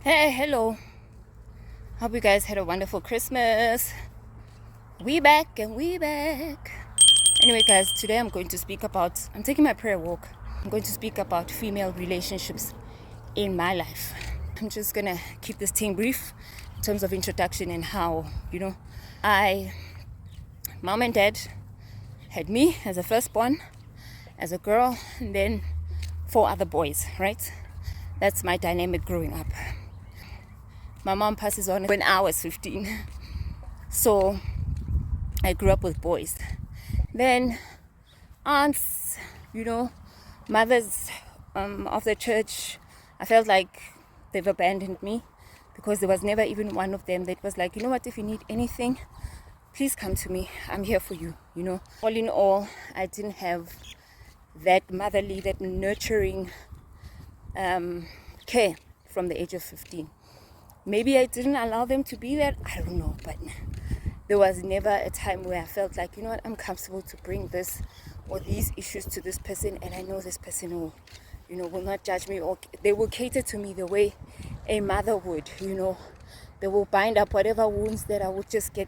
Hey, hello. Hope you guys had a wonderful Christmas. We back and we back. Anyway, guys, today I'm taking my prayer walk. I'm going to speak about female relationships in my life. I'm just gonna keep this thing brief in terms of introduction and how, mom and dad had me as a firstborn, as a girl, and then 4 other boys, right? That's my dynamic growing up. My mom passes on when I was 15. So I grew up with boys. Then aunts, mothers of the church, I felt like they've abandoned me because there was never even one of them that was like, you know what, if you need anything, please come to me. I'm here for you, All in all, I didn't have that motherly, that nurturing care from the age of 15. Maybe I didn't allow them to be there. I don't know. But there was never a time where I felt like, you know what, I'm comfortable to bring this or these issues to this person. And I know this person will, will not judge me, or they will cater to me the way a mother would, They will bind up whatever wounds that I would just get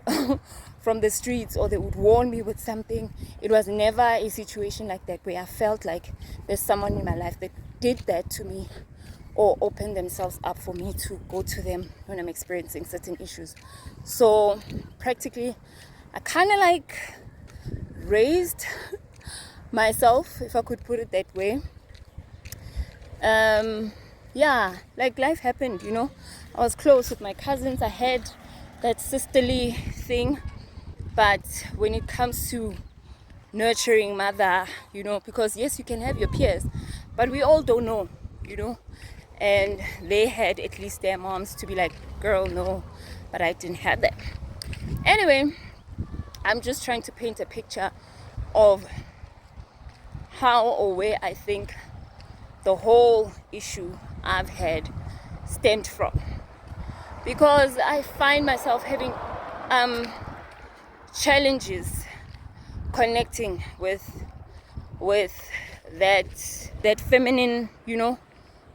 from the streets, or they would warn me with something. It was never a situation like that where I felt like there's someone in my life that did that to me, or open themselves up for me to go to them when I'm experiencing certain issues. So practically, I kind of like raised myself, if I could put it that way. Like life happened, I was close with my cousins. I had that sisterly thing. But when it comes to nurturing mother, because yes, you can have your peers, but we all don't know, And they had at least their moms to be like, girl, no, but I didn't have that. Anyway, I'm just trying to paint a picture of how or where I think the whole issue I've had stemmed from. Because I find myself having challenges connecting with that feminine,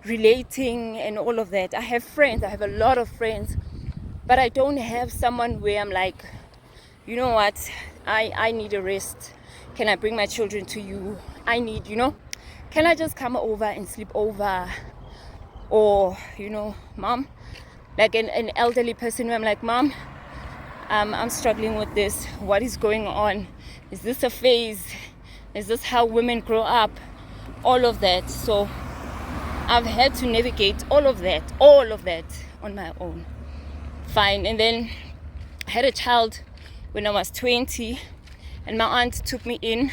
relating and all of that. I have friends, I have a lot of friends, but I don't have someone where I'm like, you know what, I need a rest. Can I bring my children to you? I need, can I just come over and sleep over? Or, mom, like an elderly person where I'm like, mom, I'm struggling with this. What is going on? Is this a phase? Is this how women grow up? All of that. So I've had to navigate all of that on my own. Fine. And then I had a child when I was 20, and my aunt took me in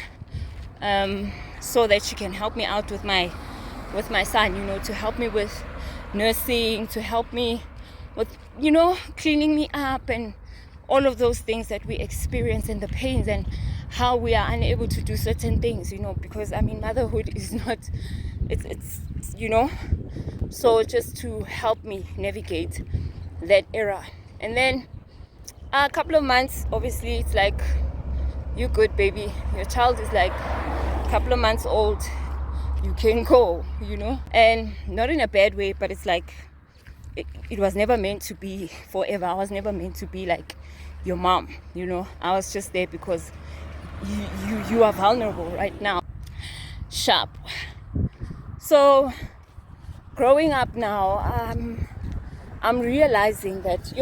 so that she can help me out with my son, to help me with nursing, to help me with, cleaning me up and all of those things that we experience, and the pains and how we are unable to do certain things, because motherhood is not, it's so just to help me navigate that era. And then a couple of months, obviously it's like, you good, baby, your child is like a couple of months old, you can go, and not in a bad way, but it's like it was never meant to be forever. I was never meant to be like your mom, I was just there because you are vulnerable right now. Sharp. So growing up now, I'm realizing that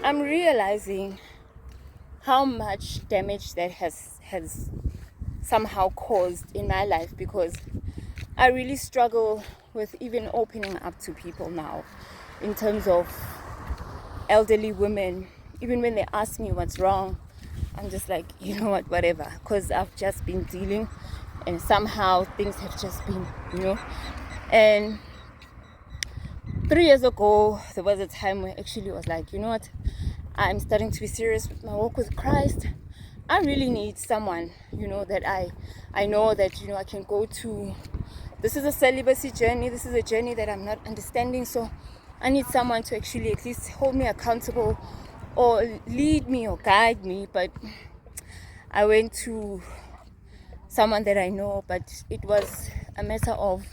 I'm realizing how much damage that has somehow caused in my life, because I really struggle with even opening up to people now in terms of elderly women. Even when they ask me what's wrong, I'm just like, you know what, whatever, because I've just been dealing, and somehow things have just been, And 3 years ago, there was a time where actually I was like, you know what, I'm starting to be serious with my walk with Christ. I really need someone, that I know that, I can go to. This is a celibacy journey. This is a journey that I'm not understanding. So I need someone to actually at least hold me accountable or lead me or guide me. But I went to someone that I know, but it was a matter of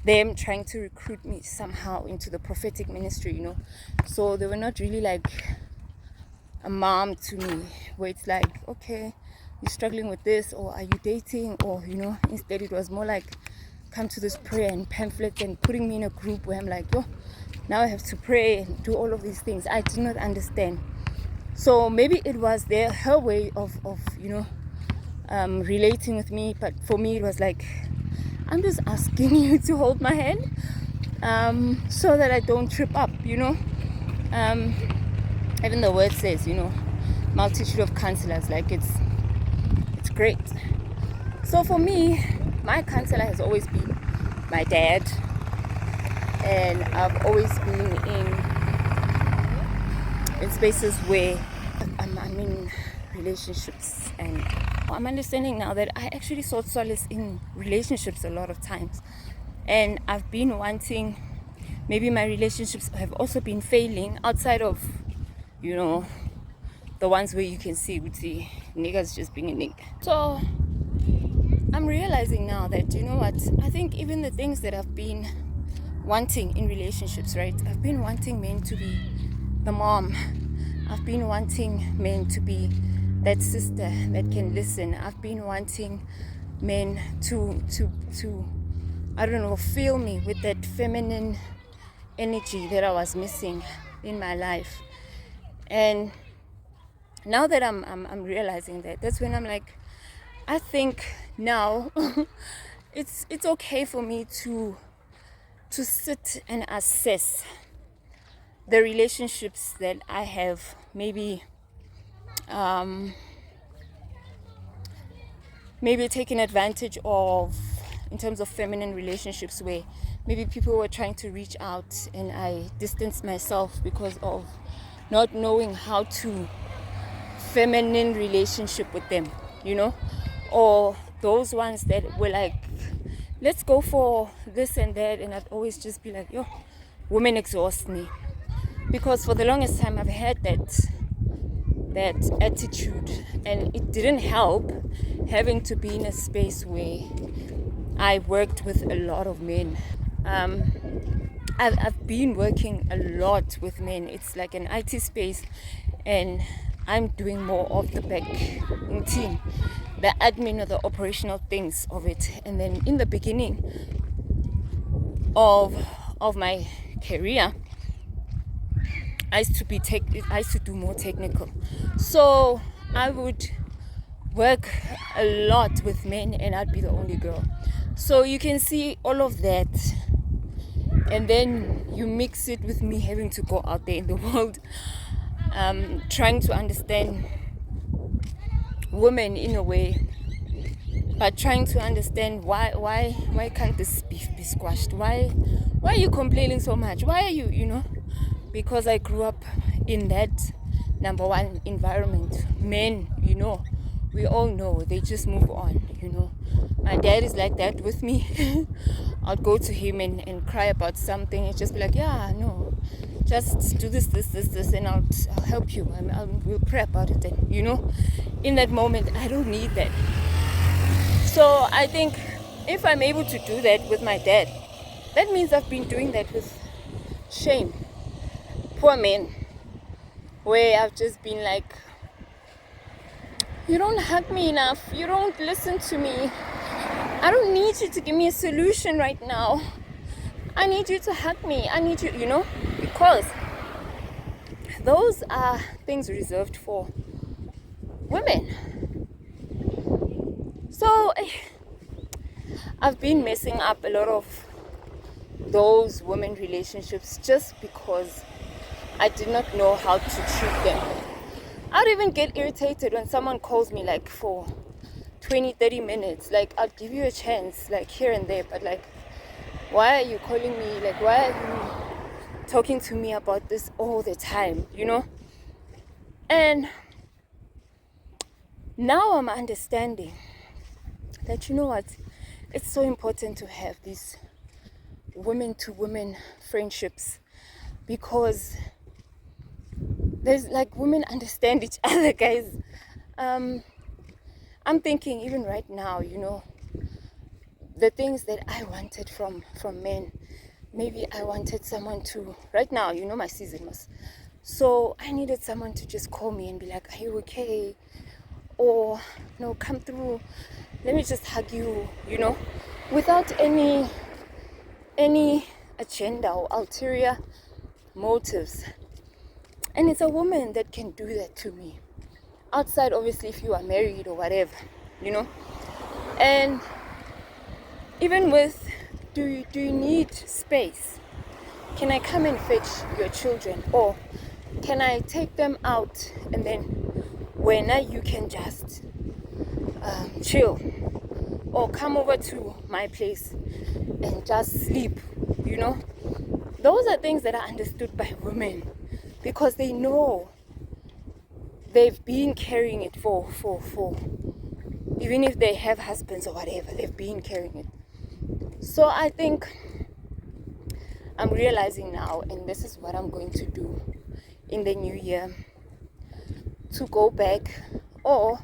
them trying to recruit me somehow into the prophetic ministry, you know. So they were not really like a mom to me, where it's like, okay, you're struggling with this, or are you dating, or, you know. Instead it was more like, come to this prayer and pamphlets and putting me in a group where I'm like, oh, now I have to pray and do all of these things. I did not understand. So maybe it was her way of you know, relating with me. But for me it was like, I'm just asking you to hold my hand, so that I don't trip up, you know. Even the word says, you know, multitude of counselors, like it's great. So for me, my counselor has always been my dad, and I've always been in spaces where I'm in relationships, and I'm understanding now that I actually sought solace in relationships a lot of times, and I've been wanting, maybe my relationships have also been failing outside of, you know, the ones where you can see with the niggas just being a nigga. So I'm realizing now that, you know what, I think even the things that I've been wanting in relationships, right? I've been wanting men to be the mom. I've been wanting men to be that sister that can listen. I've been wanting men to I don't know, feel me with that feminine energy that I was missing in my life. And now that I'm realizing that, that's when I'm like, I think now it's okay for me to sit and assess the relationships that I have maybe taken advantage of in terms of feminine relationships, where maybe people were trying to reach out and I distanced myself because of not knowing how to feminine relationship with them, you know. Or those ones that were like, let's go for this and that, and I'd always just be like, yo, women exhaust me. Because for the longest time I've had that attitude, and it didn't help having to be in a space where I worked with a lot of men. I've been working a lot with men. It's like an IT space, and I'm doing more of the back team, the admin or the operational things of it. And then in the beginning of my career, I used to do more technical. So I would work a lot with men, and I'd be the only girl. So you can see all of that, and then you mix it with me having to go out there in the world, trying to understand women in a way, but trying to understand why can't this beef be squashed? Why are you complaining so much? Why are you know? Because I grew up in that number one environment. Men, you know, we all know, they just move on, you know. My dad is like that with me. I'll go to him and cry about something. He'll just be like, yeah, no, just do this, and I'll help you, and we'll pray about it. And, you know, in that moment, I don't need that. So I think if I'm able to do that with my dad, that means I've been doing that with shame. Poor men, where I've just been like, you don't hug me enough, you don't listen to me, I don't need you to give me a solution right now, I need you to hug me, I need you, you know, because those are things reserved for women. So I've been messing up a lot of those women relationships just because I did not know how to treat them. I'd even get irritated when someone calls me like for 20-30 minutes. Like, I'll give you a chance, like here and there, but like, why are you calling me? Like, why are you talking to me about this all the time, you know? And now I'm understanding that, you know what, it's so important to have these women to women friendships, because there's like, women understand each other, guys. I'm thinking even right now, the things that I wanted from men. Maybe I wanted someone to, right now, my season was, so I needed someone to just call me and be like, are you okay? Or, no, come through, let me just hug you, without any agenda or ulterior motives. And it's a woman that can do that to me. Outside, obviously, if you are married or whatever, And even with, do you need space? Can I come and fetch your children? Or can I take them out and then when you can just chill? Or come over to my place and just sleep, Those are things that are understood by women because they know they've been carrying it for even if they have husbands or whatever, they've been carrying it. So I think I'm realizing now, and this is what I'm going to do in the new year, to go back or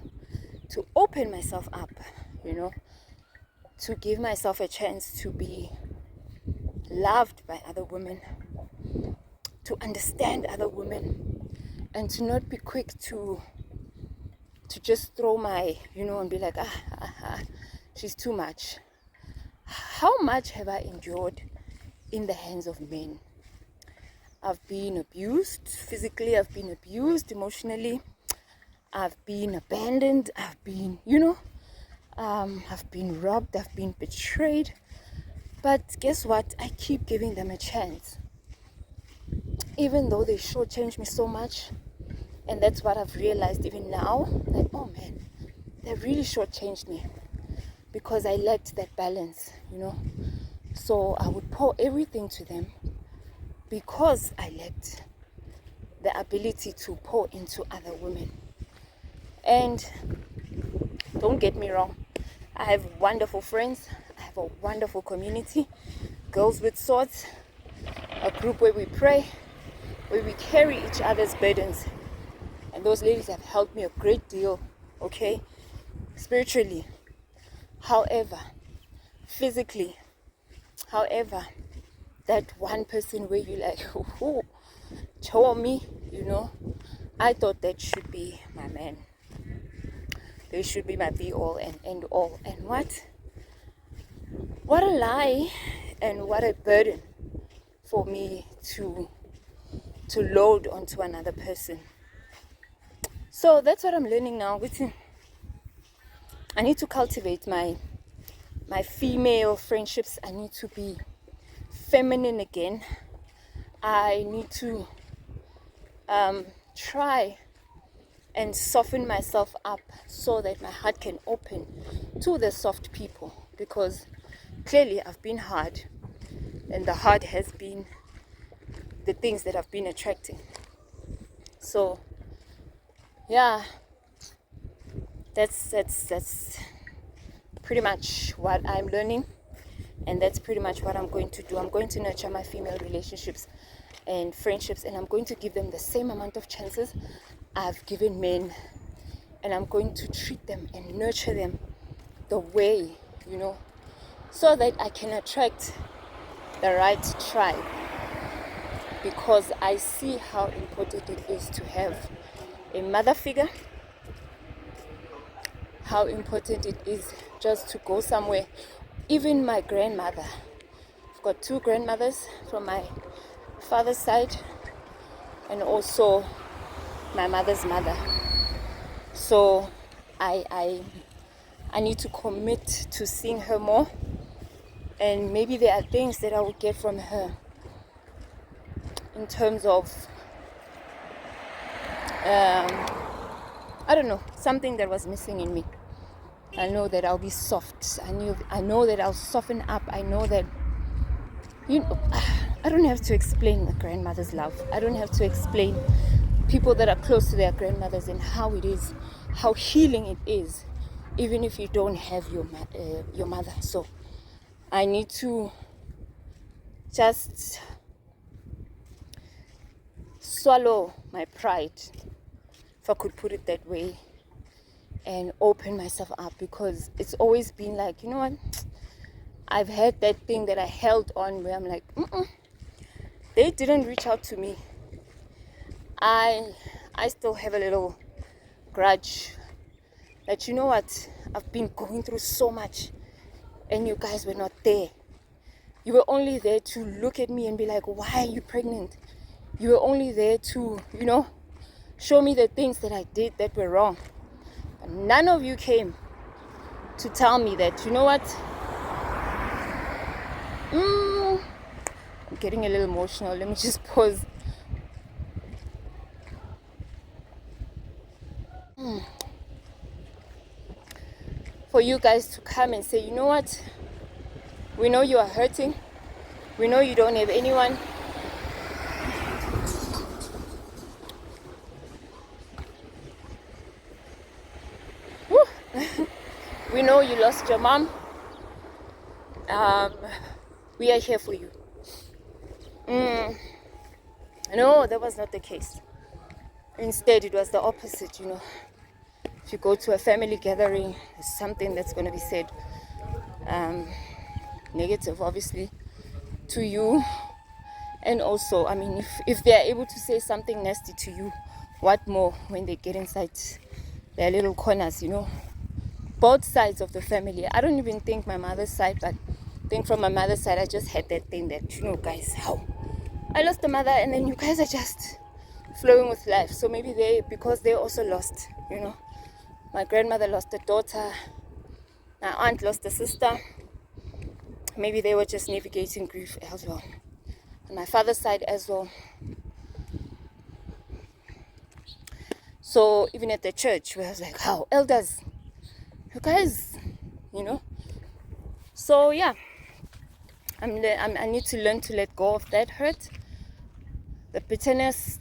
to open myself up, to give myself a chance to be loved by other women, to understand other women, and to not be quick to just throw my, and be like, she's too much. How much have I endured in the hands of men? I've been abused physically, I've been abused emotionally, I've been abandoned, I've been, I've been robbed, I've been betrayed. But guess what? I keep giving them a chance. Even though they shortchanged me so much. And that's what I've realized even now. Like, oh man, they really shortchanged me. Because I lacked that balance, So I would pour everything to them. Because I lacked the ability to pour into other women. And don't get me wrong. I have wonderful friends. I have a wonderful community. Girls with Swords. A group where we pray. Where we carry each other's burdens. And those ladies have helped me a great deal. Okay? Spiritually. However, physically. However, that one person where you like, show me, I thought that should be my man. They should be my be-all and end-all. And what a lie and what a burden for me to load onto another person. So that's what I'm learning now. I need to cultivate my female friendships. I need to be feminine again. I need to try and soften myself up so that my heart can open to the soft people, because clearly I've been hard, and the hard has been the things that I've been attracting. So yeah, that's pretty much what I'm learning, and that's pretty much what I'm going to do. I'm going to nurture my female relationships and friendships, and I'm going to give them the same amount of chances I've given men, and I'm going to treat them and nurture them the way, so that I can attract the right tribe, because I see how important it is to have a mother figure, how important it is just to go somewhere. Even my grandmother, I've got 2 grandmothers from my father's side and also my mother's mother. So I need to commit to seeing her more, and maybe there are things that I would get from her in terms of I don't know, something that was missing in me. I know that I'll be soft. I know that I'll soften up. I know that, I don't have to explain the grandmother's love. I don't have to explain people that are close to their grandmothers and how it is, how healing it is, even if you don't have your mother. So I need to just swallow my pride, if I could put it that way, and open myself up, because it's always been like, you know what, I've had that thing that I held on where I'm like, they didn't reach out to me. I still have a little grudge that, you know what, I've been going through so much and you guys were not there. You were only there to look at me and be like, why are you pregnant? You were only there to, you know, show me the things that I did that were wrong. But none of you came to tell me that, you know what, I'm getting a little emotional. Let me just pause. For you guys to come and say, you know what, we know you are hurting. We know you don't have anyone. We know you lost your mom. We are here for you. No, that was not the case. Instead, it was the opposite, you know. If you go to a family gathering, there's something that's going to be said. Negative, obviously, to you. And also, I mean, if they're able to say something nasty to you, what more when they get inside their little corners, you know? Both sides of the family. I don't even think my mother's side, but I think from my mother's side, I just had that thing that, you know, guys, how I lost a mother, and then you guys are just flowing with life. So maybe because they also lost, you know. My grandmother lost a daughter. My aunt lost a sister. Maybe they were just navigating grief as well. On my father's side as well. So even at the church, where I was like, how elders, you guys, you know. So yeah, I need to learn to let go of that hurt, the bitterness,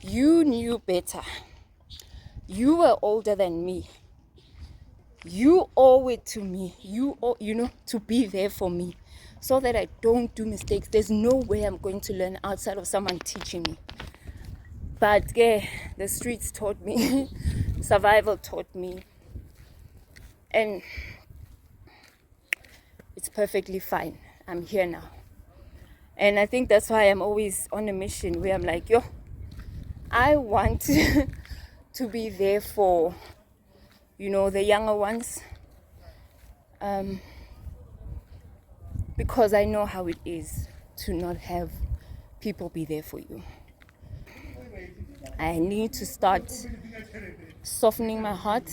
you knew better. You were older than me. You owe it to me. You know, to be there for me, so that I don't do mistakes. There's no way I'm going to learn outside of someone teaching me. But yeah, the streets taught me, survival taught me, and it's perfectly fine. I'm here now. And I think that's why I'm always on a mission where I'm like, yo, I want to be there for, you know, the younger ones. Because I know how it is to not have people be there for you. I need to start softening my heart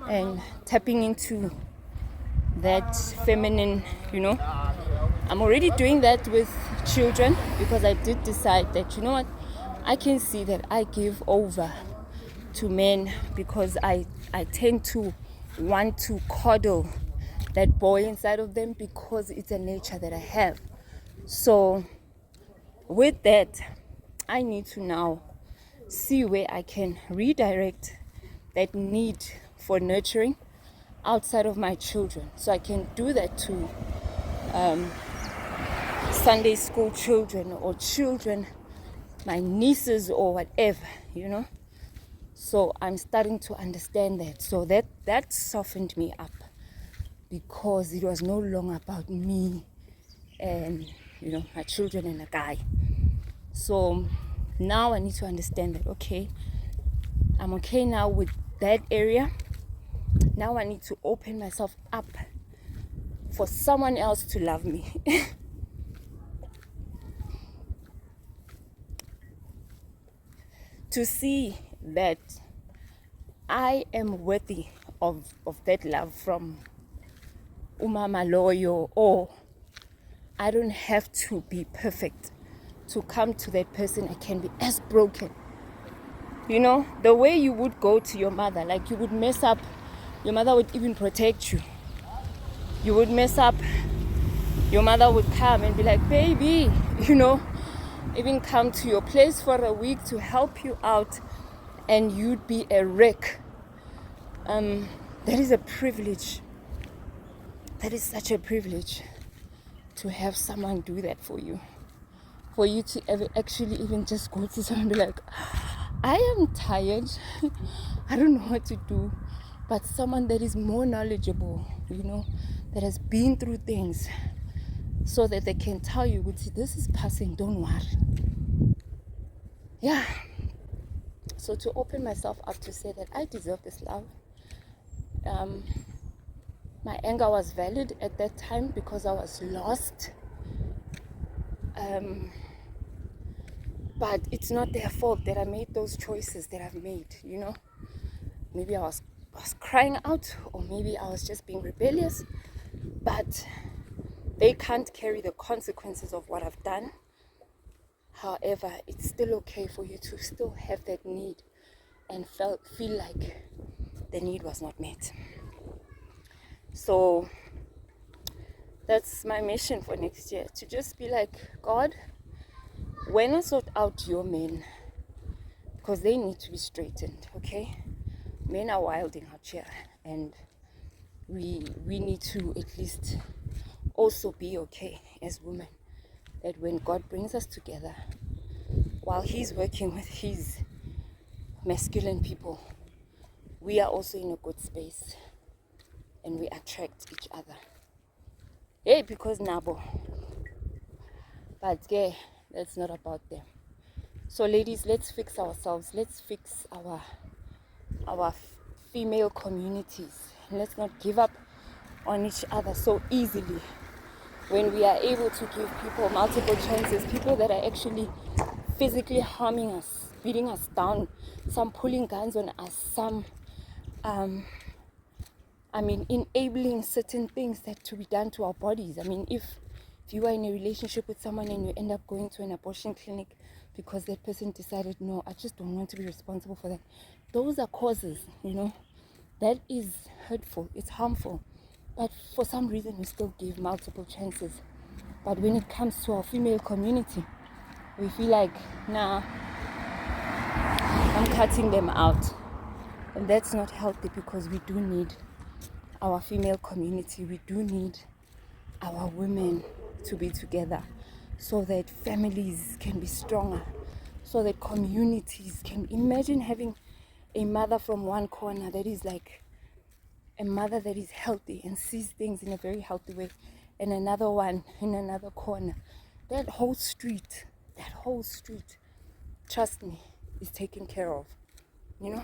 and tapping into that feminine, you know. I'm already doing that with children, because I did decide that, you know what, I can see that I give over to men because I tend to want to coddle that boy inside of them, because it's a nature that I have. So with that, I need to now see where I can redirect that need for nurturing outside of my children. So I can do that to Sunday school children, or children, my nieces, or whatever, you know. So I'm starting to understand that. So that softened me up, because it was no longer about me and, you know, my children and a guy. So now I need to understand that, okay, I'm okay now with that area. Now I need to open myself up for someone else to love me. To see that I am worthy of that love from Umama Loyo, or I don't have to be perfect to come to that person. I can be as broken. You know, the way you would go to your mother, like you would mess up, your mother would even protect you. You would mess up, your mother would come and be like, baby, you know, even come to your place for a week to help you out, and you'd be a wreck. That is a privilege. That is such a privilege to have someone do that for you. For you to ever actually even just go to someone and be like, I am tired. I don't know what to do, but someone that is more knowledgeable, that has been through things, so that they can tell you, this is passing, don't worry. Yeah. So to open myself up to say that I deserve this love. My anger was valid at that time because I was lost. But it's not their fault that I made those choices that I've made, Maybe I was crying out, or maybe I was just being rebellious, but they can't carry the consequences of what I've done. However, it's still okay for you to still have that need and feel like the need was not met. So that's my mission for next year, to just be like, God, when I sort out your men, because they need to be straightened, okay? Men are wilding out here, and we need to at least also be okay as women, that when God brings us together, while he's working with his masculine people, we are also in a good space and we attract each other. Hey, because nabo. But yeah, that's not about them. So ladies, let's fix ourselves. Let's fix our female communities. Let's not give up on each other so easily. When we are able to give people multiple chances, people that are actually physically harming us, beating us down, some pulling guns on us, some enabling certain things that to be done to our bodies. If you are in a relationship with someone and you end up going to an abortion clinic because that person decided, no, I just don't want to be responsible for that. Those are causes, that is hurtful, it's harmful. But for some reason, we still give multiple chances. But when it comes to our female community, we feel like, nah, I'm cutting them out. And that's not healthy, because we do need our female community. We do need our women to be together so that families can be stronger, so that communities can. Imagine having a mother from one corner that is like a mother that is healthy and sees things in a very healthy way, and another one in another corner. That whole street, trust me, is taken care of, in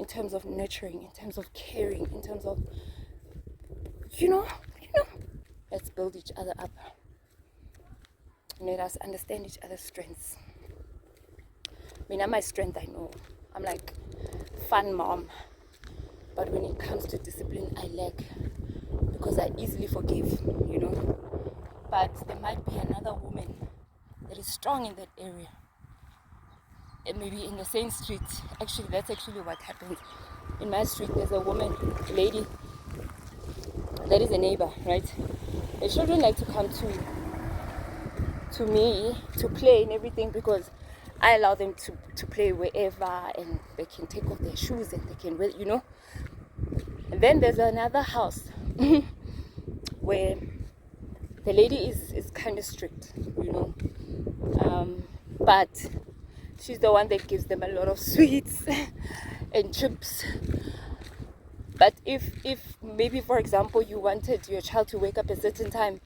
terms of nurturing, in terms of caring, in terms of, let's build each other up. Let us understand each other's strengths. My strength, I know. I'm like fun mom. But when it comes to discipline, I lack, because I easily forgive, But there might be another woman that is strong in that area. And maybe in the same street. Actually, that's actually what happens. In my street, there's a woman, a lady, that is a neighbor, right? The children like to come to me to play and everything, because I allow them to play wherever, and they can take off their shoes and they can wear, And then there's another house where the lady is kind of strict, but she's the one that gives them a lot of sweets and chips. But if maybe, for example, you wanted your child to wake up at a certain time,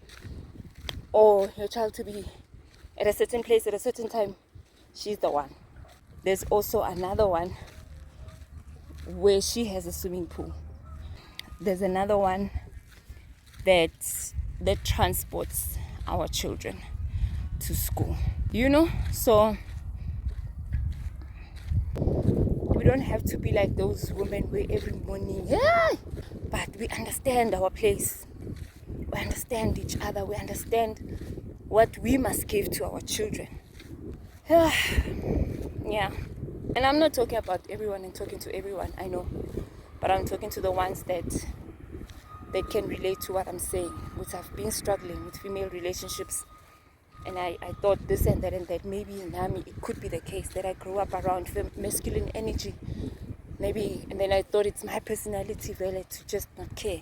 or your child to be at a certain place at a certain time, she's the one. There's also another one where she has a swimming pool. There's another one that transports our children to school. So we don't have to be like those women where every morning, but we understand our place. We understand each other. We understand what we must give to our children. Yeah. And I'm not talking about everyone and talking to everyone, I know. But I'm talking to the ones that can relate to what I'm saying, which have been struggling with female relationships. And I thought this and that maybe in Nami it could be the case, that I grew up around masculine energy. Maybe, and then I thought it's my personality, really, to just not care,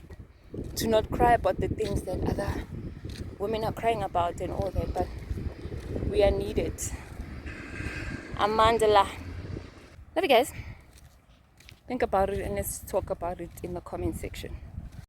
to not cry about the things that other women are crying about and all that. But we are needed. Amandala. Love you guys. Think about it and let's talk about it in the comment section.